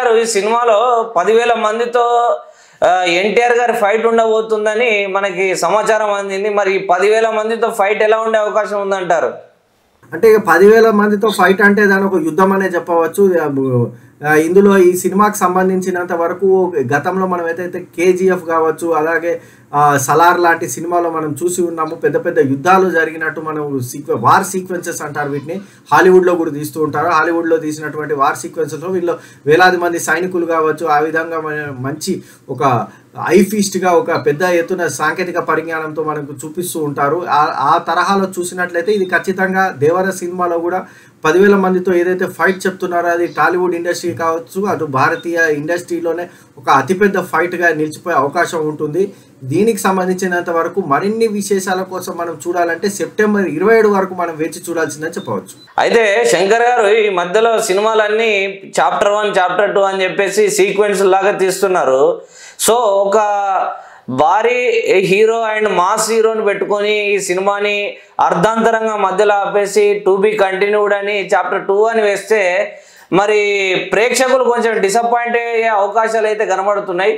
గారు ఈ సినిమాలో 10,000 మందితో ఎన్టీఆర్ గారి ఫైట్ ఉండబోతుందని మనకి సమాచారం అందింది. మరి 10,000 మందితో ఫైట్ ఎలా ఉండే అవకాశం ఉందంటారు? అంటే 10,000 మందితో ఫైట్ అంటే దాని ఒక యుద్ధం అనే చెప్పవచ్చు. ఇందులో ఈ సినిమాకి సంబంధించినంత వరకు గతంలో మనం ఏదైతే కేజీఎఫ్ కావచ్చు, అలాగే సలార్ లాంటి సినిమాలో మనం చూసి ఉన్నాము. పెద్ద పెద్ద యుద్ధాలు జరిగినట్టు మనం వార్ సీక్వెన్సెస్ అంటారు వీటిని. హాలీవుడ్లో కూడా తీస్తూ ఉంటారు. హాలీవుడ్లో తీసినటువంటి వార్ సీక్వెన్సెస్లో వీళ్ళు వేలాది మంది సైనికులు కావచ్చు, ఆ విధంగా మంచి ఒక ఐఫీస్ట్గా ఒక పెద్ద ఎత్తున సాంకేతిక పరిజ్ఞానంతో మనకు చూపిస్తూ ఉంటారు. ఆ తరహాలో చూసినట్లయితే ఇది ఖచ్చితంగా దేవర సినిమాలో కూడా 10,000 మందితో ఏదైతే ఫైట్ చెప్తున్నారో అది టాలీవుడ్ ఇండస్ట్రీ కావచ్చు, అటు భారతీయ ఇండస్ట్రీలోనే ఒక అతిపెద్ద ఫైట్గా నిలిచిపోయే అవకాశం ఉంటుంది. దీనికి సంబంధించినంత వరకు మరిన్ని విశేషాల కోసం మనం చూడాలంటే సెప్టెంబర్ 27 వరకు మనం వేచి చూడాల్సిందని చెప్పవచ్చు. అయితే శంకర్ గారు ఈ మధ్యలో సినిమాలన్నీ చాప్టర్ 1 చాప్టర్ 2 అని చెప్పేసి సీక్వెన్స్ లాగా తీస్తున్నారు. సో ఒక భారీ హీరో అండ్ మాస్ హీరోని పెట్టుకొని ఈ సినిమాని అర్ధాంతరంగా మధ్యలో ఆపేసి టు బి కంటిన్యూడ్ అని చాప్టర్ 2 అని వేస్తే మరి ప్రేక్షకులు కొంచెం డిసప్పాయింట్ అయ్యే అవకాశాలు అయితే కనబడుతున్నాయి.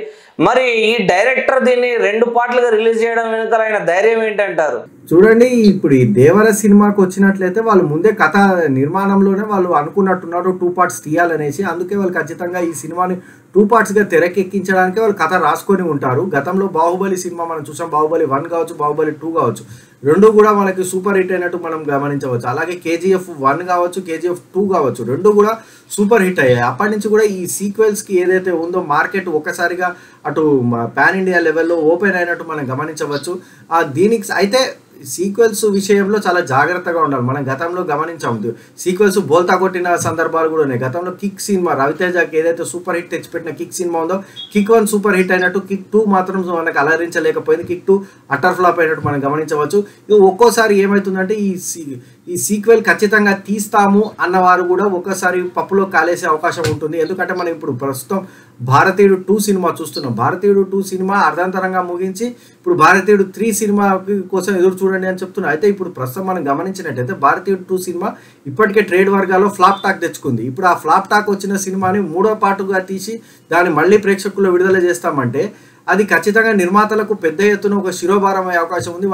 మరి ఈ డైరెక్టర్ దీన్ని 2 పార్ట్లుగా రిలీజ్ చేయడం వెనుక ఆయన ధైర్యం ఏంటంటారు? చూడండి, ఇప్పుడు ఈ దేవర సినిమాకి వచ్చినట్లయితే వాళ్ళు ముందే కథ నిర్మాణంలోనే వాళ్ళు అనుకున్నట్టున్నారు 2 పార్ట్స్ తీయాలనేసి. అందుకే వాళ్ళు ఖచ్చితంగా ఈ సినిమాని 2 పార్ట్స్గా తెరకెక్కించడానికి వాళ్ళు కథ రాసుకొని ఉంటారు. గతంలో బాహుబలి సినిమా మనం చూసాం. బాహుబలి 1 కావచ్చు, బాహుబలి 2 కావచ్చు, 2 కూడా మనకి సూపర్ హిట్ అయినట్టు మనం గమనించవచ్చు. అలాగే కేజీఎఫ్ 1 కావచ్చు, కేజీఎఫ్ 2 కావచ్చు, 2 కూడా సూపర్ హిట్ అయ్యాయి. అప్పటి నుంచి కూడా ఈ సీక్వెల్స్కి ఏదైతే ఉందో మార్కెట్ ఒక్కసారిగా అటు పాన్ ఇండియా లెవెల్లో ఓపెన్ అయినట్టు మనం గమనించవచ్చు. దీనికి అయితే సీక్వెల్స్ విషయంలో చాలా జాగ్రత్తగా ఉండాలి. మనం గతంలో గమనించాము సీక్వెల్స్ బోల్తా కొట్టిన సందర్భాలు కూడా ఉన్నాయి. గతంలో కిక్ సినిమా రవితేజకి ఏదైతే సూపర్ హిట్ తెచ్చిపెట్టిన కిక్ సినిమా ఉందో, కిక్ 1 సూపర్ హిట్ అయినట్టు కిక్ 2 మాత్రం మనకు అలరించలేకపోయింది. కిక్ 2 అటర్ ఫ్లాప్ అయినట్టు మనం గమనించవచ్చు. ఇది ఒక్కోసారి ఏమవుతుందంటే ఈ సీక్వెల్ ఖచ్చితంగా తీస్తాము అన్నవారు కూడా ఒక్కసారి పప్పులో కాలేసే అవకాశం ఉంటుంది. ఎందుకంటే మనం ఇప్పుడు ప్రస్తుతం భారతీయుడు 2 సినిమా చూస్తున్నాం. భారతీయుడు 2 సినిమా అర్ధాంతరంగా ముగించి ఇప్పుడు భారతీయుడు 3 సినిమా కోసం ఎదురు చూడండి అని చెప్తున్నా. అయితే ఇప్పుడు ప్రస్తుతం మనం గమనించినట్టయితే భారతీయుడు 2 సినిమా ఇప్పటికే ట్రేడ్ వర్గాల్లో ఫ్లాప్ టాక్ తెచ్చుకుంది. ఇప్పుడు ఆ ఫ్లాప్ టాక్ వచ్చిన సినిమాని 3వ పార్టుగా తీసి దాన్ని మళ్ళీ ప్రేక్షకుల్లో విడుదల చేస్తామంటే అది ఖచ్చితంగా నిర్మాతలకు పెద్ద ఎత్తున ఒక శిరోభారం అయ్యే అవకాశం ఉంది.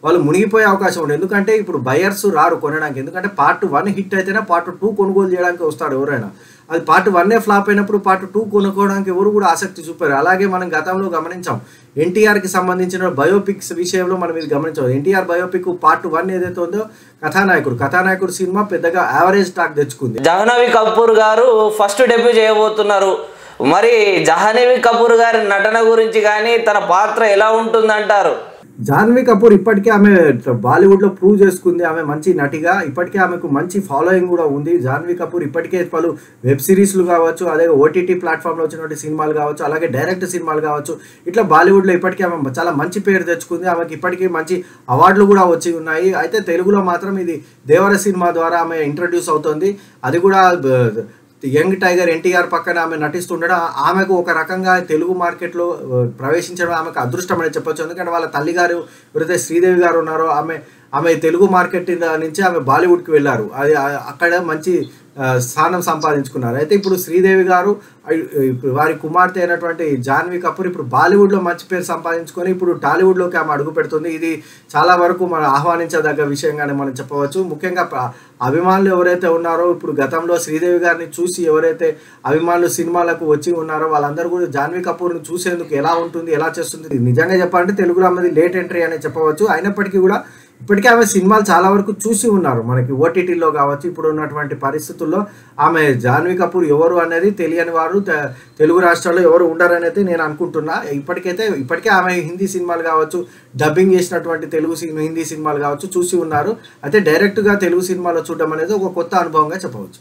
వాళ్ళు మునిగిపోయే అవకాశం ఉంది. ఎందుకంటే ఇప్పుడు బయర్స్ రారు కొనడానికి. ఎందుకంటే పార్ట్ 1 హిట్ అయితేనే పార్ట్ 2 కొనుగోలు చేయడానికి వస్తాడు ఎవరైనా. అది పార్ట్ 1 ఫ్లాప్ అయినప్పుడు పార్ట్ 2 కొనుక్కోవడానికి ఎవరు కూడా ఆసక్తి చూపారు. అలాగే మనం గతంలో గమనించాం ఎన్టీఆర్కి సంబంధించిన బయోపిక్స్ విషయంలో మనం ఇది గమనించాం. ఎన్టీఆర్ బయోపిక్ పార్ట్ 1 ఏదైతే ఉందో కథానాయకుడు సినిమా పెద్దగా యావరేజ్ టాక్ తెచ్చుకుంది. జాహ్నవి కపూర్ గారు ఫస్ట్ డెబ్యూ చేయబోతున్నారు. మరి జాహ్నవి కపూర్ గారి నటన గురించి కానీ తన పాత్ర ఎలా ఉంటుందంటారు? జాహ్నవి కపూర్ ఇప్పటికే ఆమె బాలీవుడ్లో ప్రూవ్ చేసుకుంది. ఆమె మంచి నటిగా ఇప్పటికే ఆమెకు మంచి ఫాలోయింగ్ కూడా ఉంది. జాహ్నవి కపూర్ ఇప్పటికే పలు వెబ్ సిరీస్లు కావచ్చు, అదే ఓటీటీ ప్లాట్ఫామ్లో వచ్చినటువంటి సినిమాలు కావచ్చు, అలాగే డైరెక్ట్ సినిమాలు కావచ్చు, ఇట్లా బాలీవుడ్లో ఇప్పటికే ఆమె చాలా మంచి పేరు తెచ్చుకుంది. ఆమెకి ఇప్పటికీ మంచి అవార్డులు కూడా వచ్చి ఉన్నాయి. అయితే తెలుగులో మాత్రం ఇది దేవర సినిమా ద్వారా ఆమె ఇంట్రడ్యూస్ అవుతుంది. అది కూడా యంగ్ టైగర్ ఎన్టీఆర్ పక్కన ఆమె నటిస్తుండడం ఆమెకు ఒక రకంగా తెలుగు మార్కెట్లో ప్రవేశించడం ఆమెకు అదృష్టం అని చెప్పొచ్చు. ఎందుకంటే వాళ్ళ తల్లిగారు ఎవరైతే శ్రీదేవి గారు ఉన్నారో ఆమె తెలుగు మార్కెట్ నుంచి ఆమె బాలీవుడ్కి వెళ్ళారు. అది అక్కడ మంచి స్థానం సంపాదించుకున్నారు. అయితే ఇప్పుడు శ్రీదేవి గారు వారి కుమార్తె అయినటువంటి జాహ్నవి కపూర్ ఇప్పుడు బాలీవుడ్లో మంచి పేరు సంపాదించుకొని ఇప్పుడు టాలీవుడ్లోకి ఆమె అడుగు పెడుతుంది. ఇది చాలా వరకు మనం ఆహ్వానించదగ్గ విషయంగానే మనం చెప్పవచ్చు. ముఖ్యంగా అభిమానులు ఎవరైతే ఉన్నారో ఇప్పుడు గతంలో శ్రీదేవి గారిని చూసి ఎవరైతే అభిమానులు సినిమాలకు వచ్చి ఉన్నారో వాళ్ళందరూ కూడా జాహ్నవి కపూర్ని చూసేందుకు ఎలా ఉంటుంది, ఎలా చేస్తుంది, నిజంగా చెప్పాలంటే తెలుగులో అమ్మది లేట్ ఎంట్రీ అనే చెప్పవచ్చు. అయినప్పటికీ కూడా ఇప్పటికే ఆమె సినిమాలు చాలా వరకు చూసి ఉన్నారు. మనకి ఓటీటీలో కావచ్చు, ఇప్పుడు ఉన్నటువంటి పరిస్థితుల్లో ఆమె జాహ్నవి కపూర్ ఎవరు అనేది తెలియని వారు తెలుగు రాష్ట్రాల్లో ఎవరు ఉండరనేది నేను అనుకుంటున్నా. ఇప్పటికే ఆమె హిందీ సినిమాలు కావచ్చు, డబ్బింగ్ చేసినటువంటి హిందీ సినిమాలు కావచ్చు చూసి ఉన్నారు. అయితే డైరెక్ట్గా తెలుగు సినిమాలో చూడడం అనేది ఒక కొత్త అనుభవంగా చెప్పవచ్చు.